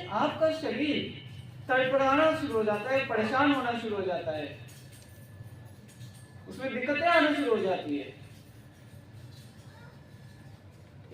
आपका शरीर तड़पड़ाना शुरू हो जाता है, परेशान होना शुरू हो जाता है, उसमें दिक्कतें आना शुरू हो जाती है।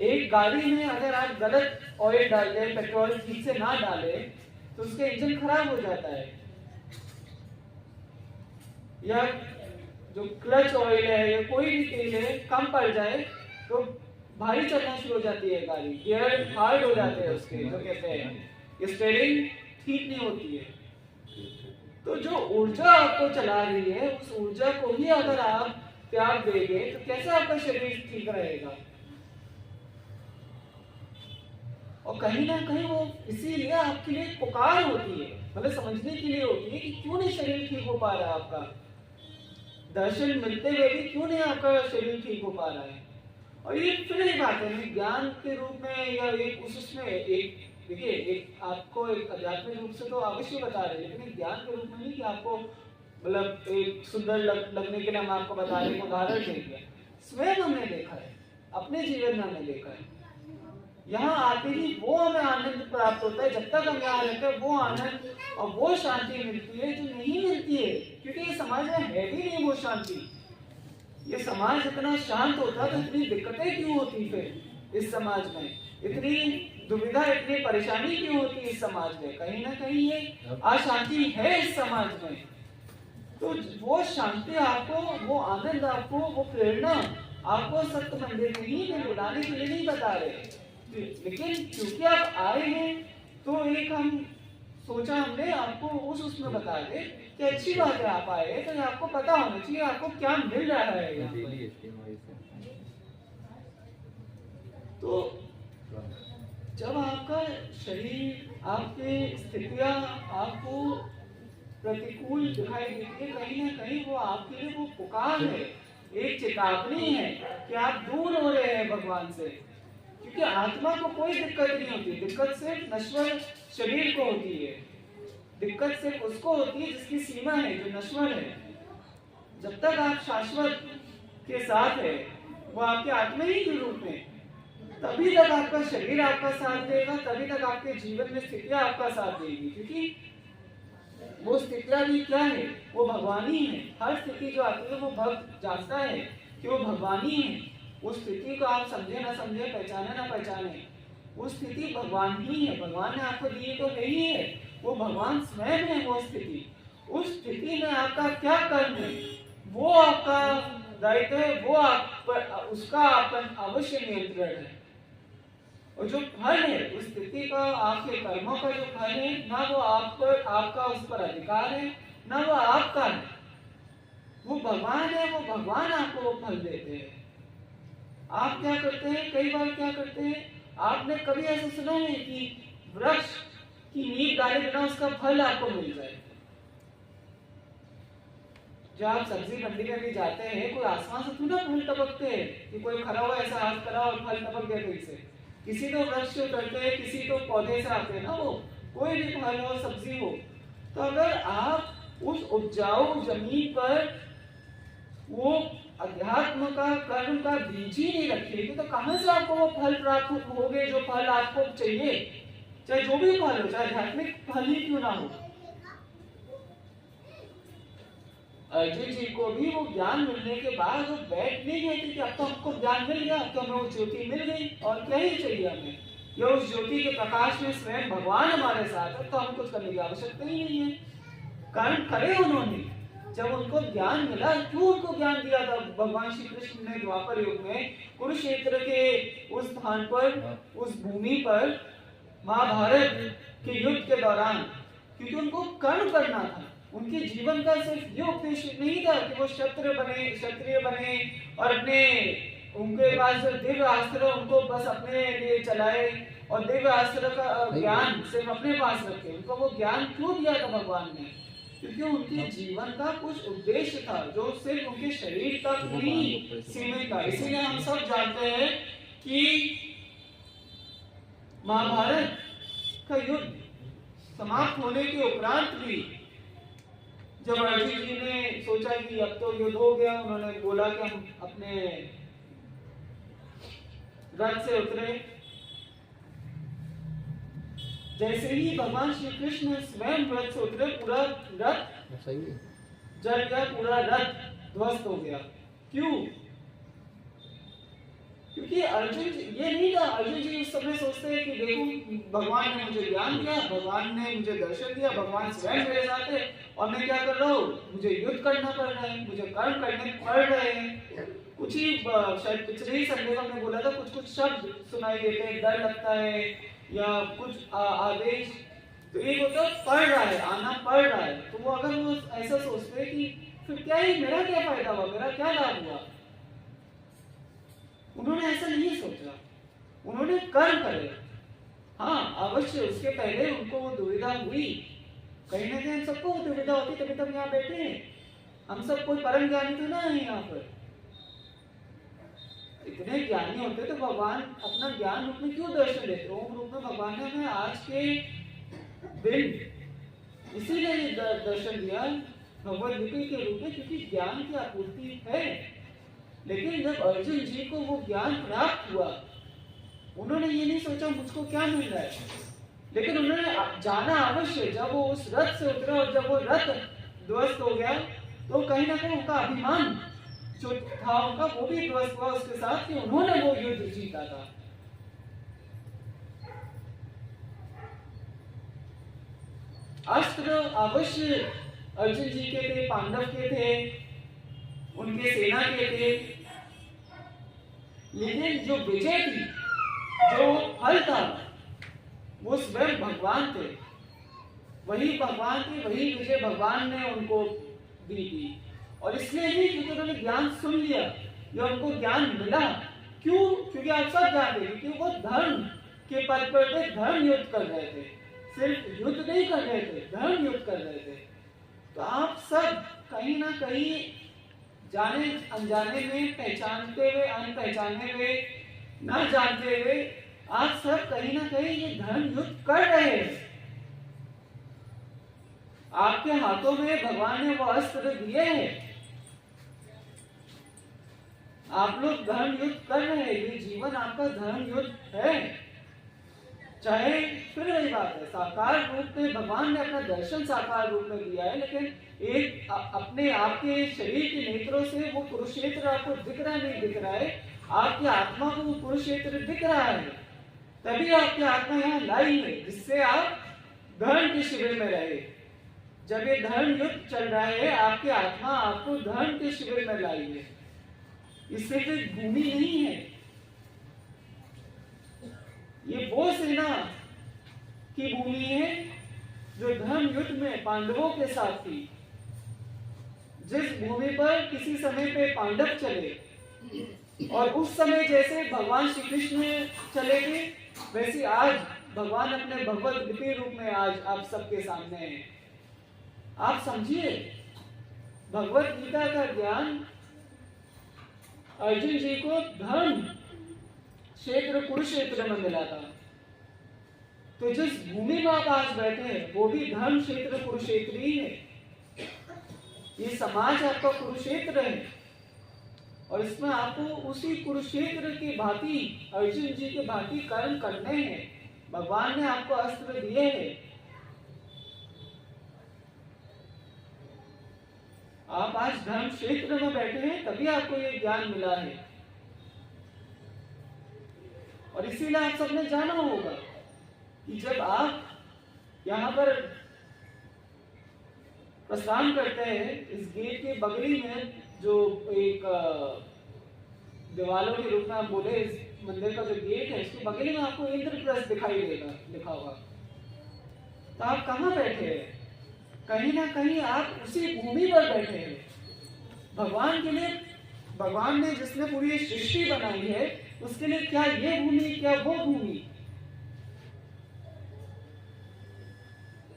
एक गाड़ी में अगर आप गलत ऑयल डाल दें, पेट्रोल ठीक से ना डालें, तो उसका इंजन खराब हो जाता है। या जो क्लच ऑयल है या कोई भी तेल है कम पड़ जाए तो भारी चलना शुरू हो जाती है गाड़ी, गियर हार्ड हो जाते हैं उसके, जो कहते हैं स्टीयरिंग ठीक नहीं होती है। तो जो ऊर्जा आपको चला रही है, उस ऊर्जा को ही अगर आप त्याग देंगे तो कैसे आपका शरीर ठीक रहेगा? और कहीं ना कहीं वो इसीलिए आपके लिए पुकार होती है, मतलब समझने के लिए होती है कि क्यों नहीं शरीर ठीक हो पा रहा है आपका, दर्शन मिलते हुए भी क्यों नहीं आपका शरीर ठीक हो पा रहा है। और ये फिर एक बात है, ज्ञान के रूप में या एक उसमें एक देखिए, एक आपको एक आध्यात्मिक रूप से तो अवश्य बता रहे हैं, लेकिन ज्ञान के रूप में नहीं कि आपको मतलब एक सुंदर लगने के लिए हम आपको बता रहे हैं, उदाहरण देंगे। स्वयं हमने देखा है, अपने जीवन में हमने देखा है, यहाँ आते ही वो हमें आनंद प्राप्त होता है। जब तक हम यहाँ रहते हैं वो आनंद और वो शांति मिलती है जो नहीं मिलती है, क्योंकि ये समाज में है भी नहीं वो शांति। ये समाज इतना शांत होता तो इतनी दिक्कतें क्यों होती फिर इस समाज में, इतनी दुविधा, इतनी परेशानी क्यों होती इस समाज में? कहीं ना कहीं ये अशांति है इस समाज में। तो वो शांति आपको, वो आनंद आपको, वो प्रेरणा आपको सत्य मंदिर में ही बुलाने के लिए नहीं बता रहे, लेकिन क्योंकि आप आए हैं तो एक हम सोचा हमने आपको उसमें बता दे कि अच्छी बात है आप आए, तो आपको पता होना चाहिए आपको क्या मिल रहा है। तो जब आपका शरीर, आपके स्थितियां आपको प्रतिकूल दिखाई देती है, कहीं ना कहीं वो आपके लिए वो पुकार है, एक चेतावनी है कि आप दूर हो रहे हैं भगवान से। क्योंकि आत्मा को कोई दिक्कत नहीं होती, दिक्कत सिर्फ नश्वर शरीर को होती है, दिक्कत सिर्फ उसको होती है जिसकी सीमा है, जो नश्वर है। जब तक आप शाश्वत के साथ है, वो आपके आत्मा ही के रूप में, तभी तक आपका शरीर आपका साथ देगा, तभी तक आपके जीवन में स्थितियां आपका साथ देगी। क्योंकि वो स्थितियां भी क्या है, वो भगवानी है। हर स्थिति जो आती है वो भक्त जानता है कि वो भगवानी है। उस स्थिति को आप समझे ना समझे, पहचाने ना पहचाने, वो स्थिति भगवान ही है, भगवान ने आपको दी तो है ही है, वो भगवान स्वयं है वो स्थिति। उस स्थिति में आपका क्या कर्म है, वो आपका दायित्व है, वो आप पर, उसका अपन अवश्य नियंत्रण है। और जो फल है उस स्थिति का, आपके कर्मों का जो फल है, ना वो आप पर, आपका उस पर अधिकार है, ना वो आपका है, वो भगवान है, वो भगवान आपको वो फल देते हैं। आप क्या करते हैं, कई बार क्या करते हैं, आपने कभी ऐसा सुना है कि वृक्ष की नींव डाले बिना उसका फल आपको मिल जाए? जब आप सब्जी मंडी में भी जाते हैं, कोई आसमान से थोड़ा फल टपकते हैं कि कोई खड़ा हुआ ऐसा हाथ करा और फल टपक गया कहीं से। किसी तो वृक्ष से उतरते हैं, किसी तो पौधे से आते हैं ना, वो कोई भी फल हो, सब्जी हो। तो अगर आप उस उपजाऊ जमीन पर वो अध्यात्म का, कर्म का बीज ही नहीं रखेगी, तो कहां से आपको वो फल प्राप्त होंगे जो फल आपको चाहिए? चाहे जो भी फल हो, चाहे आध्यात्मिक फल ही क्यों ना हो। अर्जुन जी को भी वो ज्ञान मिलने के बाद वो बैठ नहीं गए थे कि अब तो हमको ज्ञान मिल गया, अब तो हमें वो ज्योति मिल गई और क्या ही चाहिए हमें। या उस ज्योति के प्रकाश में स्वयं भगवान हमारे साथ है, तो हम कुछ करने की आवश्यकता ही नहीं है। कर्म करे उन्होंने, जब उनको ज्ञान मिला, क्यों उनको ज्ञान दिया था भगवान श्री कृष्ण ने द्वापर युग में, कुरुक्षेत्र के उस स्थान पर, उस भूमि पर, महाभारत के युद्ध के दौरान, क्योंकि उनको कर्म करना था। उनके जीवन का सिर्फ ये उद्देश्य नहीं था कि वो क्षत्रिय बने और अपने, उनके पास दिव्य अस्त्र उनको बस अपने लिए चलाए और दिव्य अस्त्र का ज्ञान सिर्फ अपने पास रखे। उनको वो ज्ञान क्यों दिया था भगवान ने? क्योंकि उनके जीवन का कुछ उद्देश्य था जो सिर्फ उनके शरीर तक ही सीमित था। इसीलिए हम सब जानते हैं कि महाभारत का युद्ध समाप्त होने के उपरांत भी जब अर्जुन जी ने सोचा कि अब तो युद्ध हो गया, उन्होंने बोला कि हम अपने रथ से उतरे, जैसे ही भगवान श्री कृष्ण स्वयं रथ से उतरे, पूरा रथ सही है, जल गया, पूरा रथ ध्वस्त हो गया। क्यों? क्योंकि अर्जुन ये नहीं था, अर्जुन जी उस समय सोचते हैं कि देखो भगवान ने मुझे ज्ञान दिया, भगवान ने मुझे दर्शन दिया, भगवान स्वयं मेरे साथ है और मैं क्या कर रहा हूँ, मुझे युद्ध करना पड़ रहा है, मुझे कर्म करने पड़ रहे हैं। कुछ ही शायद पिछले ही संदेश हमने बोला था, कुछ कुछ शब्द सुनाई देते हैं, डर लगता है या कुछ आदेश, तो एक होता है पढ़ रहा है, आना पड़ रहा है। तो वो अगर वो ऐसा सोचते हैं कि फिर क्या ही मेरा क्या फायदा हुआ, मेरा क्या लाभ हुआ, उन्होंने ऐसा नहीं सोचा, उन्होंने कर्म करे। हाँ अवश्य उसके पहले उनको वो दुविधा हुई, कहीं ना कहीं हम सबको दुविधा होती, तभी तब यहाँ बैठे हैं, हम सब कोई परम ज्ञानी तो ना है यहाँ पर। इतने ज्ञानी होते तो भगवान अपना ज्ञान रूप में क्यों दर्शन देते? ओम रूप में भगवान ने हमें आज के दिन इसीलिए दर्शन दिया भगवत लिपि के रूप में, क्योंकि ज्ञान की आपूर्ति है। लेकिन जब अर्जुन जी को वो ज्ञान प्राप्त हुआ, उन्होंने ये नहीं सोचा मुझको क्या मिल रहा है, लेकिन उन्होंने जाना अवश्य। जब वो उस रथ से उतरा और जब वो रथ ध्वस्त हो गया, तो कहीं ना कहीं उनका अभिमान जो था उनका वो भी ध्वस्त हुआ उसके साथ, कि उन्होंने वो युद्ध जीता था। अस्त्र अवश्य अर्जुन जी के थे, पांडव के थे, उनके सेना के थे, लेकिन जो विजय थी, जो फल था, वो स्वयं भगवान थे। वही भगवान थे, वही विजय भगवान ने उनको दी थी। और इसलिए नहीं क्योंकि उन्होंने ज्ञान सुन लिया या उनको ज्ञान मिला। क्यों? क्योंकि आप सब जानते हैं कि वो धर्म के पद पर थे, धर्म युद्ध कर रहे थे, सिर्फ युद्ध नहीं कर रहे थे, धर्म युद्ध कर रहे थे। तो आप सब कहीं ना कहीं जाने अनजाने में, पहचानते हुए अनपहचाने हुए, न जानते हुए, आप सब कहीं ना कहीं ये धर्म युद्ध कर रहे हैं। आपके हाथों में भगवान ने वो अस्त्र दिए हैं, आप लोग धर्म युद्ध कर रहे हैं, ये जीवन आपका धर्म युद्ध है। चाहे फिर वही बात है, साकार रूप में भगवान ने अपना दर्शन साकार रूप में दिया है, लेकिन एक अपने आपके शरीर के नेत्रों से वो कुरुक्षेत्र आपको दिख रहा नहीं दिख रहा है, आपकी आत्मा को वो कुरुक्षेत्र दिख रहा है, तभी आपकी आत्मा यहाँ लाई है, जिससे आप धर्म के शिविर में रहे। जब ये धर्म युद्ध चल रहा है, आपकी आत्मा आपको धर्म के शिविर में लाई है, इससे कोई भूमि नहीं है। ये वो सेना की भूमि है जो धर्म युद्ध में पांडवों के साथ थी। जिस भूमि पर किसी समय पे पांडव चले और उस समय जैसे भगवान श्री कृष्ण चले थे, वैसे आज भगवान अपने भगवत लिपि रूप में आज आप सबके सामने हैं। आप समझिए, भगवत गीता का ज्ञान अर्जुन जी को धर्म क्षेत्र कुरुक्षेत्र में मिला था। तो जिस भूमि में आप आज बैठे हैं वो भी धर्म क्षेत्र कुरुक्षेत्र ही है। ये समाज आपका कुरुक्षेत्र है और इसमें आपको उसी कुरुक्षेत्र की भांति, अर्जुन जी के भांति कर्म करने हैं। भगवान ने आपको अस्त्र दिए हैं, आप आज धर्म क्षेत्र में बैठे हैं, तभी आपको ये ज्ञान मिला है। और इसीलिए आप सबने जाना होगा कि जब आप यहाँ पर प्रस्थान करते हैं, इस गेट के बगली में जो एक दीवालों के रूप में आप बोले, इस मंदिर का जो गेट है, इसके बगली में आपको इंद्रप्रस्थ दिखाई देगा लिखा हुआ। तो आप कहाँ बैठे हैं? कहीं ना कहीं आप उसी भूमि पर बैठे हैं। भगवान के लिए, भगवान ने जिसने पूरी सृष्टि बनाई है, उसके लिए क्या ये भूमि, क्या वो भूमि?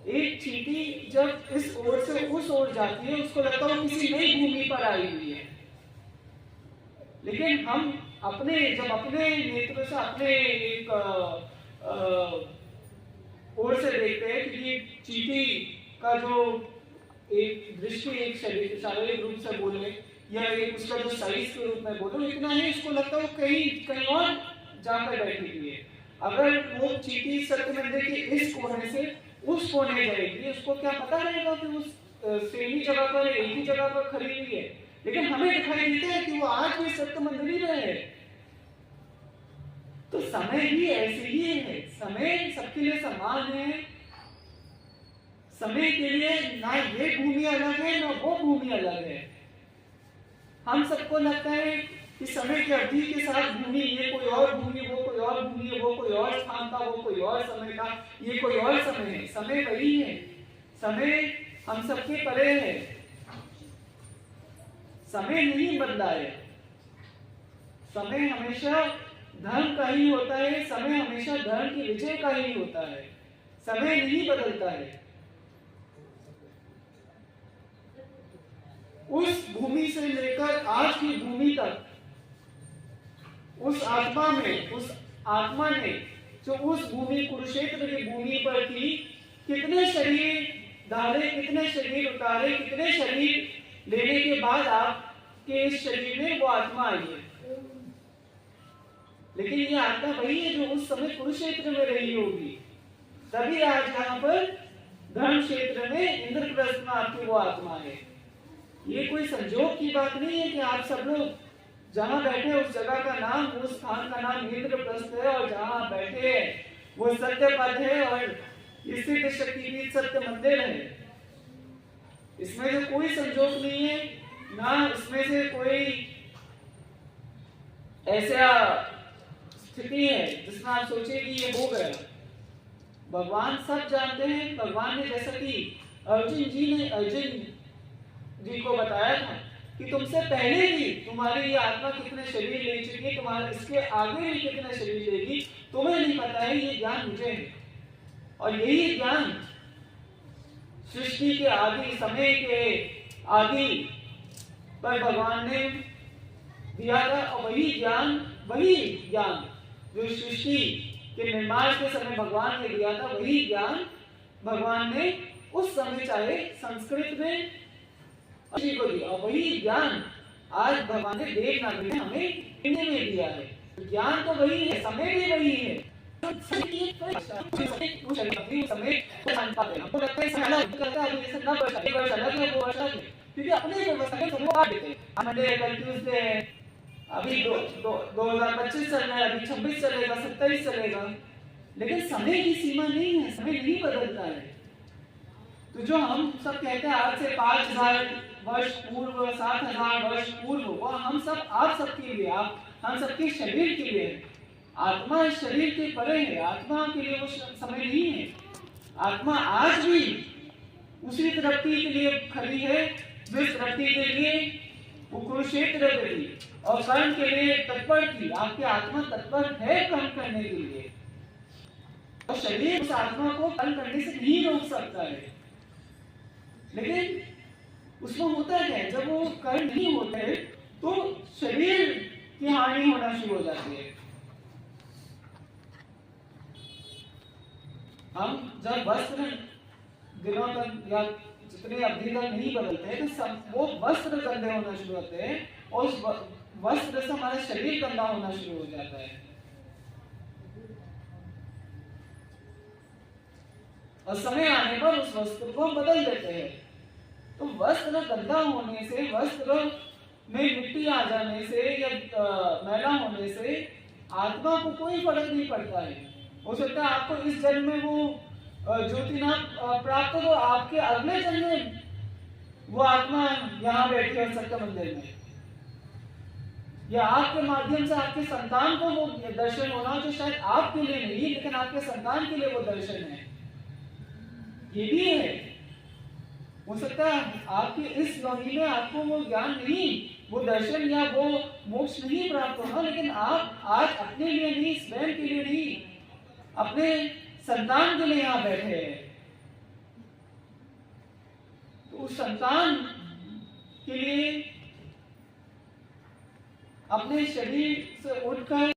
एक चींटी जब इस ओर से उस ओर जाती है, उसको लगता है किसी नई भूमि पर आई हुई है। लेकिन हम अपने जब अपने नेत्र से अपने एक ओर से देखते हैं, क्योंकि चींटी का जो एक दृष्टि, एक शारीरिक रूप से बोले या एक उसका जो साइज के रूप में बोलो, इतना ही इसको लगता है वो कहीं कहीं और जाकर बैठी हुई है। अगर वो चींटी सत्य मंदिर के इस कोने से उस कोने जाएगी, उसको क्या पता रहेगा कि उस सेम ही जगह पर, एक ही जगह पर खड़ी हुई है। लेकिन हमें दिखाई देता है कि वो आज भी सत्य मंदिर ही में है। तो समय भी ऐसे ही है, समय सबके लिए समान है। समय के लिए ना ये भूमि अलग है, ना वो भूमि अलग है। हम सबको लगता है कि समय की अवधि के साथ भूमि, ये कोई और भूमि, वो कोई और भूमि है, वो कोई और स्थान था, वो कोई और समय था, ये कोई और समय है। समय वही है, समय हम सबके परे है, समय नहीं बदला है। समय हमेशा धर्म का ही होता है, समय हमेशा धर्म की विजय का ही होता है, समय नहीं बदलता है। उस भूमि से लेकर आज की भूमि तक उस आत्मा ने जो उस भूमि, कुरुक्षेत्र की भूमि पर थी, कितने शरीर डाले, कितने शरीर उतारे, कितने शरीर लेने के बाद आपके इस शरीर में वो आत्मा आई है। लेकिन ये आत्मा वही है जो उस समय कुरुक्षेत्र में रही होगी, तभी आज यहाँ पर धर्म क्षेत्र में इंद्रप्रस्थ में आपकी वो आत्मा है। ये कोई संजोग की बात नहीं है कि आप सब लोग जहां बैठे उस जगह का नाम, उस स्थान का नाम इंद्रप्रस्थ है, और जहां बैठे हैं वो सत्य पद है और स्थित शक्तिपीठ सत्य मंदिर है। इसमें जो कोई संजोग नहीं है, ना इसमें से कोई ऐसा स्थिति है जिसमें आप सोचे कि ये हो गया। भगवान सब जानते हैं। भगवान ने, जैसा कि अर्जुन जी को बताया था कि तुमसे पहले भी तुम्हारी ये आत्मा कितने शरीर ले चुकी है, तुम्हारे इसके आगे भी कितने शरीर लेगी, तुम्हें नहीं पता है, ये ज्ञान मुझे है। और यही ज्ञान सृष्टि के आदि, समय के आदि पर भगवान ने दिया था। और वही ज्ञान जो सृष्टि के निर्माण के समय भगवान ने दिया था, वही ज्ञान भगवान ने उस समय चाहे संस्कृत में जी को दिया, और वही ज्ञान आज भगवान ने देवनागरी में हमें हिंदी में दिया है। ज्ञान तो वही है, समय भी वही है। क्योंकि अपने व्यवस्था को काट देते हैं। अभी 2025 चल रहा है, अभी 26 चलेगा, 27 चलेगा, लेकिन समय की सीमा नहीं है, समय नहीं बदलता है। तो जो हम सब कहते हैं आज से 5000 वर्ष पूर्व, 7000 वर्ष पूर्व, वो हम सब आप सबके लिए, हम सबके शरीर के लिए है। आत्मा शरीर के परे है, आत्मा के लिए वो समय नहीं है। आत्मा आज भी उसी तृप्ति के लिए खड़ी है जिस तृप्ति के लिए वो कुरुक्षेत्र थी और कर्म के लिए तत्पर थी। आपकी आत्मा तत्पर है कर्म करने के लिए, और शरीर उस आत्मा को कर्म करने से नहीं रोक सकता है। लेकिन उसमें होता है जब वो कर्म नहीं होते तो शरीर की हानि होना शुरू हो जाती है। हम जब वस्त्र दिनों तक या जितने अवधि तक नहीं बदलते तो वो वस्त्र गंदे होना शुरू होते हैं, और उस वस्त्र से हमारा शरीर गंदा होना शुरू हो जाता है। और समय आने पर उस वस्त्र को बदल देते हैं। तो वस्त्र गंदा होने से, वस्त्र में मिट्टी आ जाने से या मैला होने से आत्मा को कोई फर्क नहीं पड़ता है। हो सकता है आपको इस जन्म में वो ज्योति ना प्राप्त हो, आपके अगले जन्म में वो आत्मा यहाँ बैठी है सत्य मंदिर में, या आपके माध्यम से आपके संतान को वो दर्शन होना जो शायद आपके लिए नहीं लेकिन आपके संतान के लिए वो दर्शन है। ये भी है, हो सकता है आपके इस योनि में आपको वो ज्ञान नहीं, वो दर्शन या वो मोक्ष नहीं प्राप्त होगा, लेकिन आप आज अपने लिए नहीं, स्वयं के लिए नहीं, अपने संतान के लिए यहाँ बैठे हैं। तो उस संतान के लिए अपने शरीर से उठकर